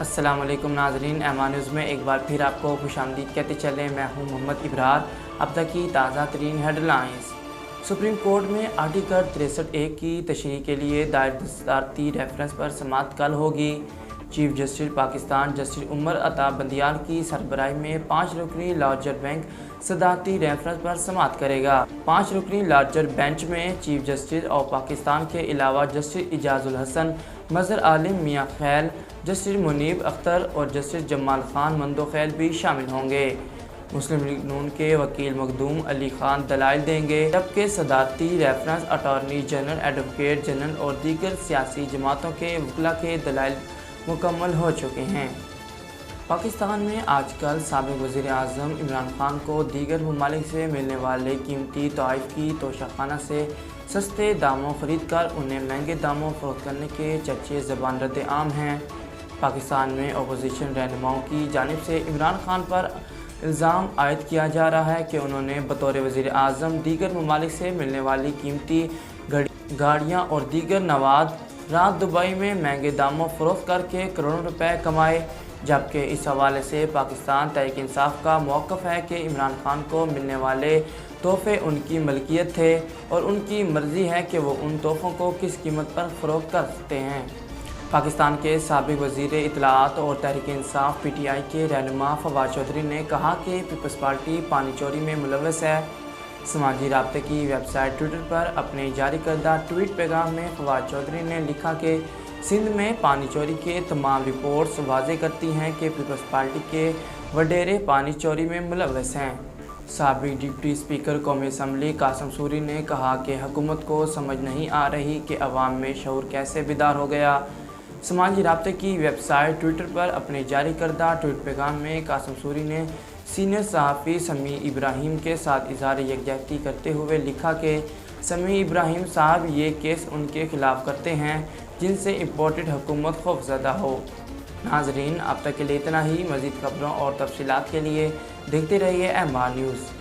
अस्सलाम वालेकुम नाजरीन, एमान न्यूज़ में एक बार फिर आपको खुशामदीद कहते चले। मैं हूं मोहम्मद इब्रार। अब तक की ताज़ा तरीन हेडलाइंस। सुप्रीम कोर्ट में आर्टिकल 63(a) की तशरीह के लिए दायर सदारती रेफरेंस पर समाअत कल होगी। Chief justice Pakistan justice Umar Ata Bandial की सरबराही में 5 रुकनी लार्जर बेंच सदारती रेफरेंस पर समाअत करेगा। 5 रुकनी लार्जर बेंच में चीफ जस्टिस और पाकिस्तान के अलावा जस्टिस इजाजुल हसन, मजहर आलिम मियां खैल, जस्टिस मुनीब अख्तर और जस्टिस जमाल खान मंदोखैल भी शामिल होंगे। मुस्लिम लीग नून के वकील मखदूम अली खान दलाइल देंगे, जबकि सदारती reference attorney general, advocate general और दीगर सियासी जमातों के वकला के दलाइल मुकम्मल हो चुके हैं। पाकिस्तान में आजकल साबिक वज़ीर आज़म इमरान खान को दीगर ममालिक से मिलने वाले कीमती तोहफ़ की तोशाखाना से सस्ते दामों ख़रीद कर उन्हें महंगे दामों फ़रोख्त करने के चर्चे ज़बान रद्द आम हैं। पाकिस्तान में अपोजिशन रहनुमाओं की जानिब से इमरान खान पर इल्ज़ाम आयद किया जा रहा है कि उन्होंने बतौर वज़ीर आज़म दीगर ममालिक से मिलने वाली कीमती गाड़ियाँ और दीगर नवाद रात दुबई में महंगे दामों फ़रोख्त करके करोड़ों रुपए कमाए। जबकि इस हवाले से पाकिस्तान तहरीक इंसाफ का मौक़िफ़ है कि इमरान खान को मिलने वाले तोहफ़े उनकी मलकियत थे और उनकी मर्ज़ी है कि वो उन तोहफ़ों को किस कीमत पर फ़रोख्त कर सकते हैं। पाकिस्तान के साबिक वज़ीर इत्तलाआत और तहरीक इंसाफ PTI के रहनुमा फवाद चौधरी ने कहा कि पीपल्स पार्टी पानी चोरी में मुलव्वस है। समाजी राब्ते की वेबसाइट ट्विटर पर अपने जारी करदा ट्वीट पैगाम में फवाद चौधरी ने लिखा कि सिंध में पानी चोरी के तमाम रिपोर्ट्स वाज़े करती हैं कि पीपल्स पार्टी के वडेरे पानी चोरी में मुलव्वस हैं। साबिक डिप्टी स्पीकर कौमी असम्बली कासिम सूरी ने कहा कि हुकूमत को समझ नहीं आ रही कि अवाम में शऊर कैसे बेदार हो गया। समाजी राब्ते की वेबसाइट ट्विटर पर अपने जारी करदा ट्वीट पैगाम में कासिम सूरी ने सीनियर सहाफ़ी समी इब्राहिम के साथ इज़हार यकजहती करते हुए लिखा कि समी इब्राहिम साहब ये केस उनके खिलाफ़ करते हैं जिनसे इम्पोर्टेड हुकूमत खौफज़दा हो। नाज़रीन, अब तक के लिए इतना ही। मज़ीद खबरों और तफसीलात के लिए देखते रहिए एमआर न्यूज़।